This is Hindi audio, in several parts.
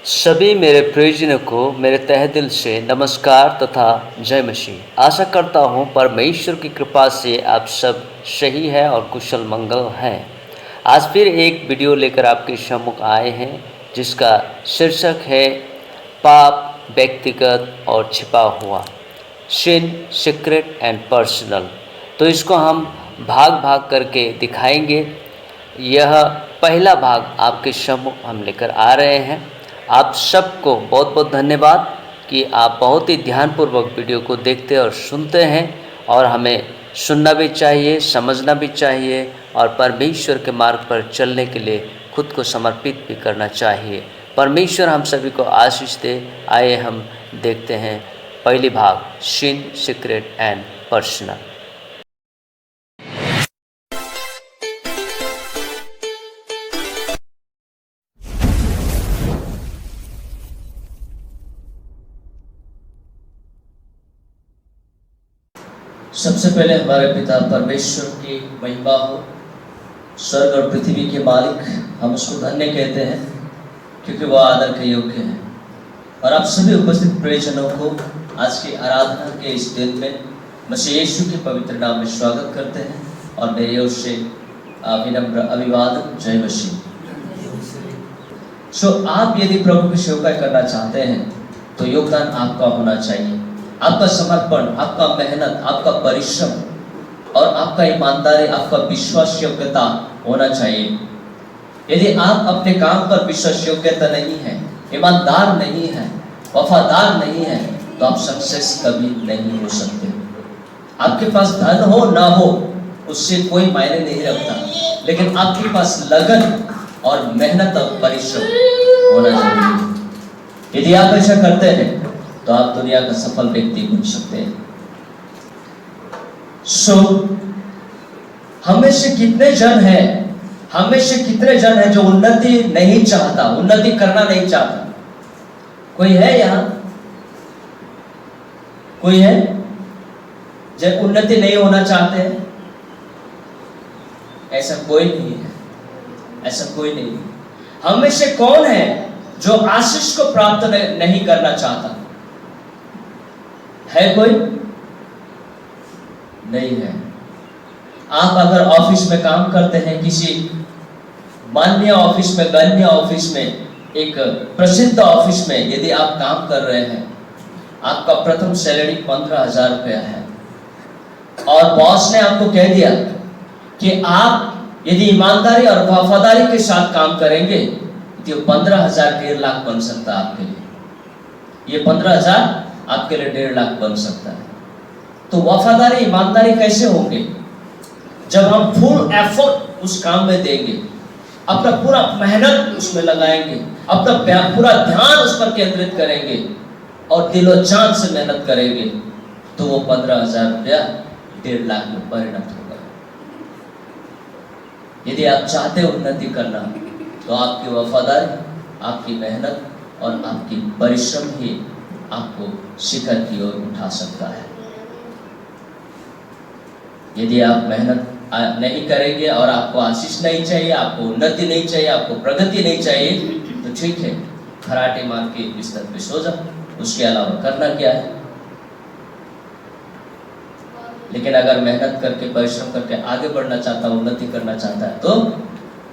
सभी मेरे प्रियजनों को मेरे तहे दिल से नमस्कार तथा जय मसीह। आशा करता हूँ परमेश्वर की कृपा से आप सब सही है और कुशल मंगल हैं। आज फिर एक वीडियो लेकर आपके सम्मुख आए हैं जिसका शीर्षक है पाप व्यक्तिगत और छिपा हुआ, सिन सीक्रेट एंड पर्सनल। तो इसको हम भाग भाग करके दिखाएंगे। यह पहला भाग आपके सम्मुख हम लेकर आ रहे हैं। आप सबको बहुत बहुत धन्यवाद कि आप बहुत ही ध्यानपूर्वक वीडियो को देखते और सुनते हैं, और हमें सुनना भी चाहिए, समझना भी चाहिए और परमेश्वर के मार्ग पर चलने के लिए खुद को समर्पित भी करना चाहिए। परमेश्वर हम सभी को आशीष दे। आइए हम देखते हैं पहली भाग, सिन सीक्रेट एंड पर्सनल। सबसे पहले हमारे पिता परमेश्वर की महिमा हो। स्वर्ग और पृथ्वी के मालिक, हम उसको धन्य कहते हैं क्योंकि वह आदर के योग्य है। और आप सभी उपस्थित प्रियजनों को आज की आराधना के इस दिन में मसीह यीशु के पवित्र नाम में स्वागत करते हैं और मेरी ओर से विनम्र अभिवादन, जय मसीह। आप यदि प्रभु की सेवकाई करना चाहते हैं तो योगदान आपका होना चाहिए। आपका समर्पण, आपका मेहनत, आपका परिश्रम और आपका ईमानदारी, आपका विश्वास योग्यता होना चाहिए। यदि आप अपने काम पर विश्वास योग्यता नहीं है, ईमानदार नहीं है, वफादार नहीं है, तो आप सक्सेस कभी नहीं हो सकते। आपके पास धन हो ना हो उससे कोई मायने नहीं रखता, लेकिन आपके पास लगन और मेहनत और परिश्रम होना चाहिए। यदि आप ऐसा करते हैं तो आप दुनिया का सफल व्यक्ति बन सकते हैं। हमें से कितने जन हैं जो उन्नति नहीं चाहता, उन्नति करना नहीं चाहता? कोई है यहाँ? कोई है जो उन्नति नहीं होना चाहते हैं? ऐसा कोई नहीं है, ऐसा कोई नहीं है। हमें से कौन है जो आशीष को प्राप्त नहीं करना चाहता? है कोई? नहीं है। आप अगर ऑफिस में काम करते हैं, किसी मान्य ऑफिस में, गण्य ऑफिस में, एक प्रसिद्ध ऑफिस में यदि आप काम कर रहे हैं, आपका प्रथम सैलरी 15,000 रुपया है और बॉस ने आपको कह दिया कि आप यदि ईमानदारी और वफादारी के साथ काम करेंगे तो 15,000 1.5 लाख बन सकता है आपके लिए। ये 15,000 आपके लिए 1.5 लाख बन सकता है। तो वफादारी, ईमानदारी कैसे होंगे? जब हम फुल एफर्ट उस काम में देंगे, अपना पूरा मेहनत उसमें लगाएंगे, अपना पूरा ध्यान उस पर केंद्रित करेंगे और दिलो जान से मेहनत करेंगे, तो वो 15,000 रुपया 1.5 लाख में परिणत होगा। यदि आप चाहते उन्नति करना तो आपकी वफादारी, आपकी मेहनत और आपकी परिश्रम ही आपको शिखर की ओर उठा सकता है। यदि आप मेहनत नहीं करेंगे और आपको आशीष नहीं चाहिए, आपको उन्नति नहीं चाहिए, आपको प्रगति नहीं चाहिए, तो ठीक है, खराटे मार के बिस्तर पे सो जाओ, उसके अलावा करना क्या है? लेकिन अगर मेहनत करके, परिश्रम करके आगे बढ़ना चाहता, उन्नति करना चाहता है, तो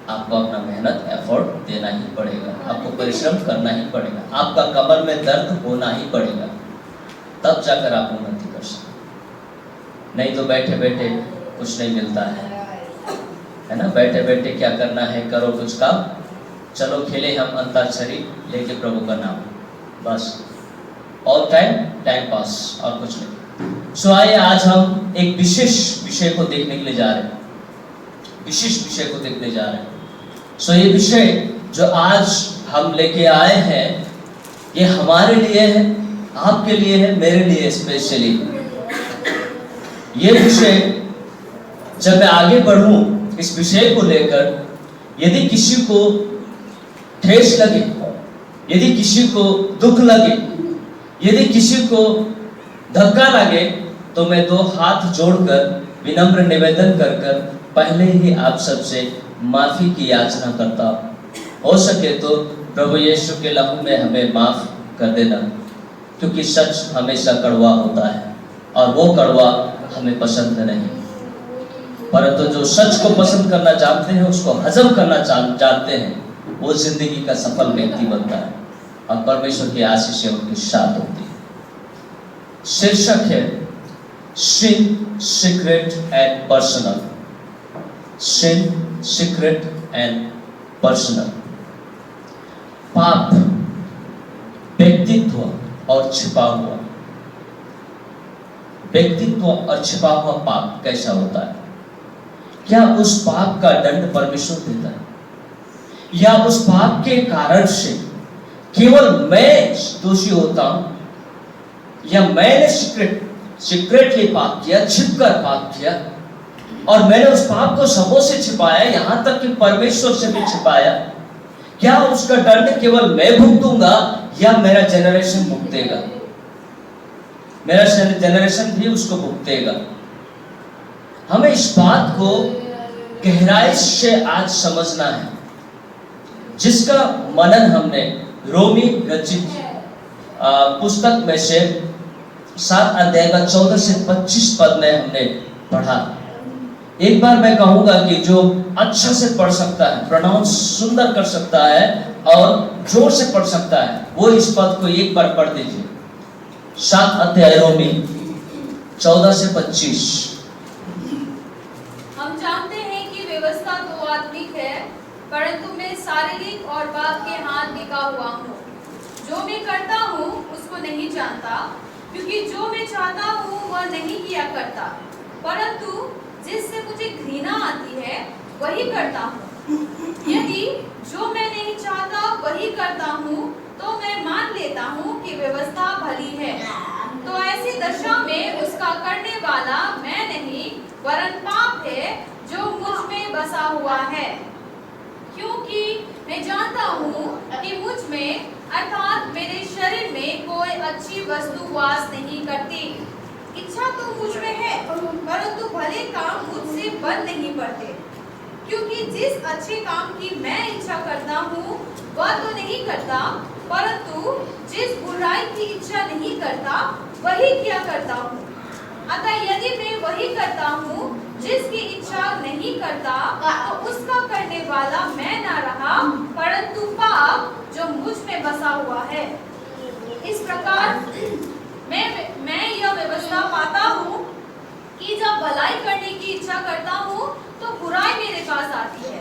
आपको अपना मेहनत, एफर्ट देना ही पड़ेगा, आपको परिश्रम करना ही पड़ेगा, आपका कमर में दर्द होना ही पड़ेगा, तब जाकर आप उन्नति कर सकते। नहीं तो बैठे बैठे कुछ नहीं मिलता है ना? बैठे बैठे क्या करना है, करो कुछ काम, चलो खेले हम अंताक्षरी लेके प्रभु का नाम, बस ऑल टाइम पास और कुछ नहीं। आइए आज हम एक विशेष विषय को देखने के लिए जा रहे हैं, विशिष्ट विषय को देखने जा रहे हैं। ये विषय जो आज हम लेके आए हैं, ये हमारे लिए है, आपके लिए है, मेरे लिए स्पेशली। ये विषय जब मैं आगे बढ़ूं इस विषय को लेकर, यदि किसी को ठेस लगे, यदि किसी को दुख लगे, यदि किसी को धक्का लगे, तो मैं 2 हाथ जोड़कर विनम्र निवेदन कर पहले ही आप सबसे माफी की याचना करता हूं। हो सके तो प्रभु यीशु के लहू में हमें माफ कर देना, क्योंकि सच हमेशा कड़वा होता है और वो कड़वा हमें पसंद नहीं। परंतु जो सच को पसंद करना जानते हैं, उसको हजम करना जानते हैं, वो जिंदगी का सफल व्यक्ति बनता है और परमेश्वर की आशीष उनके साथ होती है। शीर्षक है sin, secret and personal. Sin, secret and personal. पाप व्यक्तित्व और छिपा हुआ। व्यक्तित्व और छिपा हुआ पाप कैसा होता है? क्या उस पाप का दंड परमेश्वर देता है, या उस पाप के कारण से केवल मैं दोषी होता हूं, या मैंने सीक्रेटली पाप किया, छिपकर पाप किया, और मैंने उस पाप को सबों से छिपाया, यहां तक कि परमेश्वर से भी छिपाया? क्या उसका दंड केवल मैं भुगतूंगा या मेरा जनरेशन भुगतेगा? मेरा जनरेशन भी उसको भुगतेगा। हमें इस बात को गहराई से आज समझना है, जिसका मनन हमने रोमी रचित पुस्तक में से 7 अध्याय का 14 से 25 पद में हमने पढ़ा। एक बार मैं कहूंगा कि जो अच्छा से पढ़ सकता है, प्रोनाउंस सुंदर कर सकता है और जोर से पढ़ सकता है, वो इस पद को एक बार पढ़ दीजिए। 7 अध्याय रोमी 14 से 25। हम जानते हैं कि व्यवस्था तो आत्मिक है, परंतु मैं शारीरिक और बाप के हाथ टिका हुआ हूँ। जो मैं करता हूँ उसको नहीं जानता, क्योंकि जो मैं चाहता हूँ वह नहीं किया करता, परंतु जिससे मुझे घृणा आती है वही करता हूँ। यदि जो मैं नहीं चाहता वही करता हूँ, तो मैं मान लेता हूँ कि व्यवस्था भली है। तो ऐसी दशा में उसका करने वाला मैं नहीं, वरन पाप है जो मुझ में बसा हुआ है। क्योंकि मैं जानता हूँ कि मुझ में अर्थात मेरे शरीर में कोई अच्छी वस्तु वास नहीं करती। इच्छा तो मुझ में है, परंतु भले काम मुझसे बन नहीं पड़ते। क्योंकि जिस अच्छे काम की मैं इच्छा करता हूँ वह तो नहीं करता, परंतु जिस बुराई की इच्छा नहीं करता वही किया करता हूँ। अतः यदि मैं वही करता हूँ जिसकी इच्छा नहीं करता, तो उसका करने वाला मैं ना रहा, परंतु पाप जो मुझ में बसा हुआ है। इस प्रकार मैं यह व्यवस्था पाता हूँ कि जब भलाई करने की इच्छा करता हूँ तो बुराई मेरे पास आती है।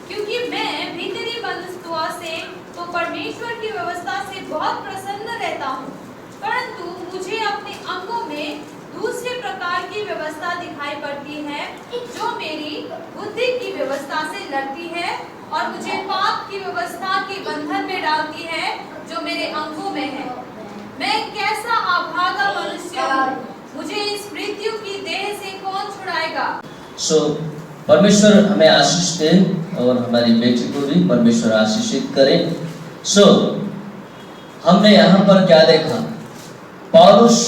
क्योंकि मैं भीतरी वस्तुओं से तो परमेश्वर की व्यवस्था से बहुत प्रसन्न रहता हूँ, परंतु मुझे अपने अंगों में दूसरे प्रकार की व्यवस्था दिखाई पड़ती है, जो मेरी बुद्धि की व्यवस्था से लड़ती है और मुझे पाप की व्यवस्था के बंधन में डालती है, जो मेरे अंगों में है। मैं कैसा अभागा मनुष्य हूँ, मुझे इस मृत्यु की देह से कौन छुड़ाएगा? परमेश्वर हमें आशीष दे और हमारी बेटी को भी परमेश्वर आशीषित करे। हमने यहाँ पर क्या देखा? पौलुस,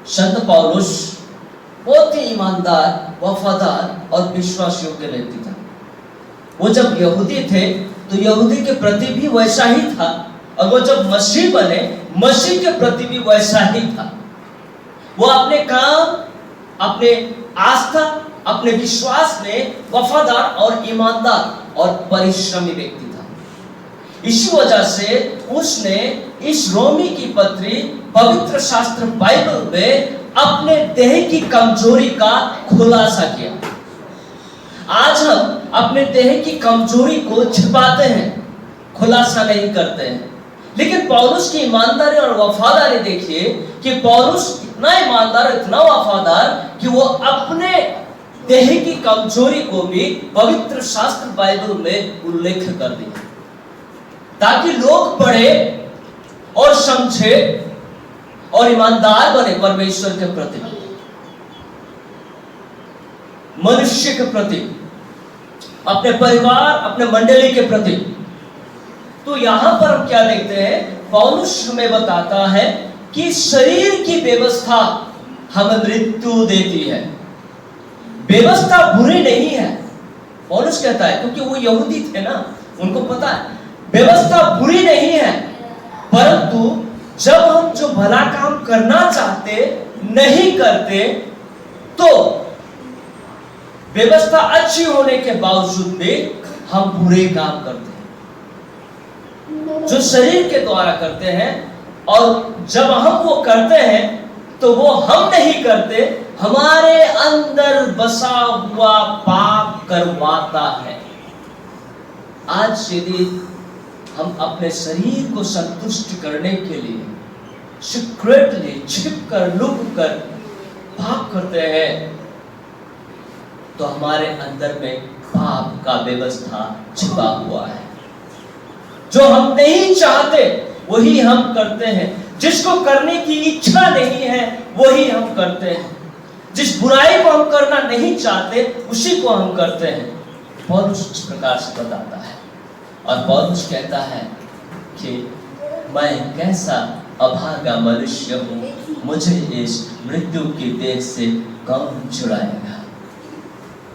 संत पौलुस बहुत ही ईमानदार, वफादार और विश्वास योग्य व्यक्ति था। वो जब यहूदी थे तो यहूदी के प्रति भी वैसा ही था, और वो जब मसीह बने, मसीह के प्रति भी वैसा ही था। वो अपने काम, अपने आस्था, अपने विश्वास में वफादार और ईमानदार और परिश्रमी व्यक्ति था। इसी वजह से उसने इस रोमी की पत्री पवित्र शास्त्र बाइबल में अपने देह की कमजोरी का खुलासा किया। आज हम अपने देह की कमजोरी को छिपाते हैं, खुलासा नहीं करते हैं। लेकिन पौलुस की ईमानदारी और वफादारी देखिए कि पौलुस इतना ईमानदार, इतना वफादार कि वो अपने देह की कमजोरी को भी पवित्र शास्त्र बाइबल में उल्लेख कर दिया, ताकि लोग पढ़े और समझे और ईमानदार बने परमेश्वर के प्रति, मनुष्य के प्रति, अपने परिवार, अपने मंडली के प्रति। तो यहां पर हम क्या देखते हैं? पौलुस हमें बताता है कि शरीर की व्यवस्था हमें मृत्यु देती है। व्यवस्था बुरी नहीं है, पौलुस कहता है, क्योंकि वो यहूदी थे ना, उनको पता है व्यवस्था बुरी नहीं है, परंतु जब हम जो भला काम करना चाहते नहीं करते, तो व्यवस्था अच्छी होने के बावजूद भी हम बुरे काम करते हैं, जो शरीर के द्वारा करते हैं। और जब हम वो करते हैं तो वो हम नहीं करते, हमारे अंदर बसा हुआ पाप करवाता है। आज यदि हम अपने शरीर को संतुष्ट करने के लिए सीक्रेटली छिपकर लुककर पाप करते हैं, तो हमारे अंदर में पाप का व्यवस्था छिपा हुआ है। जो हम नहीं चाहते वही हम करते हैं, जिसको करने की इच्छा नहीं है वही हम करते हैं, जिस बुराई को हम करना नहीं चाहते उसी को हम करते हैं। पौलुस इस प्रकार से बताता है, और पौलुस कहता है कि मैं कैसा अभागा मनुष्य हूँ, मुझे इस मृत्यु की देह से कौन छुड़ाएगा।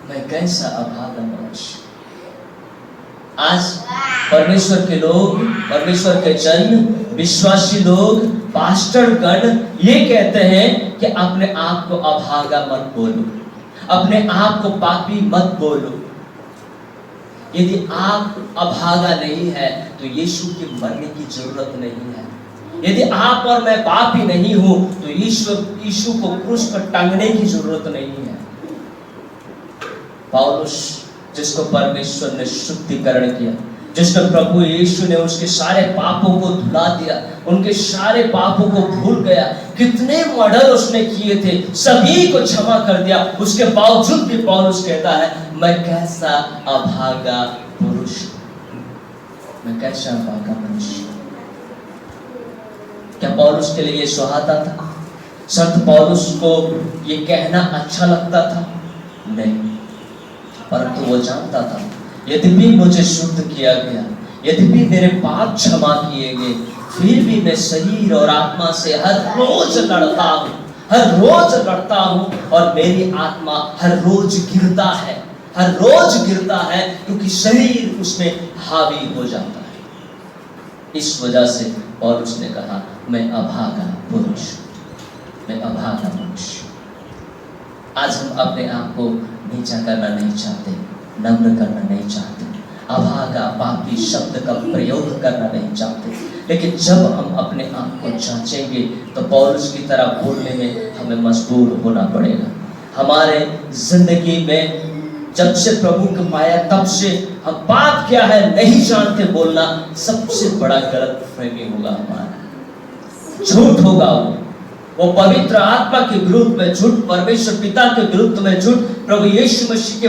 मैं कैसा अभागा मनुष्य। आज परमेश्वर के लोग, परमेश्वर के जन, विश्वासी लोग, पास्टरगण ये कहते हैं कि अपने आप को अभागा मत बोलो, अपने आप को पापी मत बोलो। यदि आप अभागा नहीं है तो यीशु के मरने की जरूरत नहीं है। यदि आप और मैं पापी नहीं हूं तो यीशु को क्रूस पर टांगने की जरूरत नहीं है। पौलुस, जिसको परमेश्वर ने शुद्धिकरण किया, जिसमें प्रभु यीशु ने उसके सारे पापों को धुला दिया, उनके सारे पापों को भूल गया, कितने मर्डर उसने किए थे सभी को क्षमा कर दिया, उसके बावजूद भी पौलुस कहता है मैं कैसा अभागा पुरुष, मैं कैसा अभागा मनुष्य। क्या पौलुस के लिए ये सुहाता था? संत पौलुस को ये कहना अच्छा लगता था? नहीं, परंतु वो जानता था यद्यपि मुझे शुद्ध किया गया, यद्यपि मेरे पाप क्षमा किए गए, फिर भी मैं शरीर और आत्मा से हर रोज लड़ता हूँ, हर रोज लड़ता हूँ, और मेरी आत्मा हर रोज गिरता है, हर रोज गिरता है, क्योंकि शरीर उसमें हावी हो जाता है। इस वजह से पौलुस ने कहा मैं अभागा पुरुष, मैं अभागा मनुष्य। आज हम अपने आप को नीचा करना नहीं चाहते, नम्र करना नहीं चाहते, अभागा पापी शब्द का प्रयोग करना नहीं चाहते, लेकिन जब हम अपने आप को जांचेंगे तो पौलुस की तरह बोलने में हमें मजबूर होना पड़ेगा। हमारे जिंदगी में जब से प्रभु को पाया तब से हम पाप क्या है नहीं जानते बोलना सबसे बड़ा गलत फहमी होगा हमारा, झूठ होगा। वो पवित्र आत्मा के विरुद्ध में झूठ, परमेश्वर पिता के विरुद्ध में झूठ, प्रभु यीशु मसीह के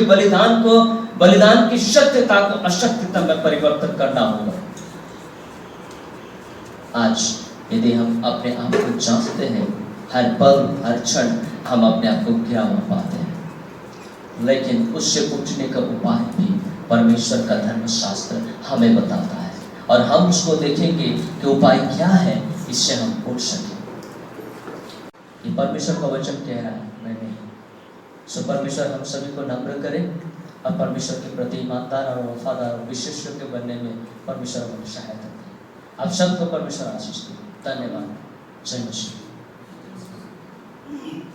बलिदान की सत्यता को असत्यता में परिवर्तन करना होगा। आज यदि हम अपने आप को जांचते हैं, हर पल हर क्षण हम अपने आप को गिरा हुआ पाते हैं, लेकिन उससे उठने का उपाय भी परमेश्वर का धर्मशास्त्र हमें बताता है, और हम उसको देखेंगे कि उपाय क्या है, इससे हम उठ सकें। ये परमेश्वर का वचन कह रहा है, मैं नहीं। सो परमेश्वर हम सभी को नम्र करें और परमेश्वर के प्रति ईमानदार और वफादार और विशेषज्ञ बनने में परमेश्वर हमें सहायता करें। आप सबको परमेश्वर आशीष दे। धन्यवाद। जय मसीह।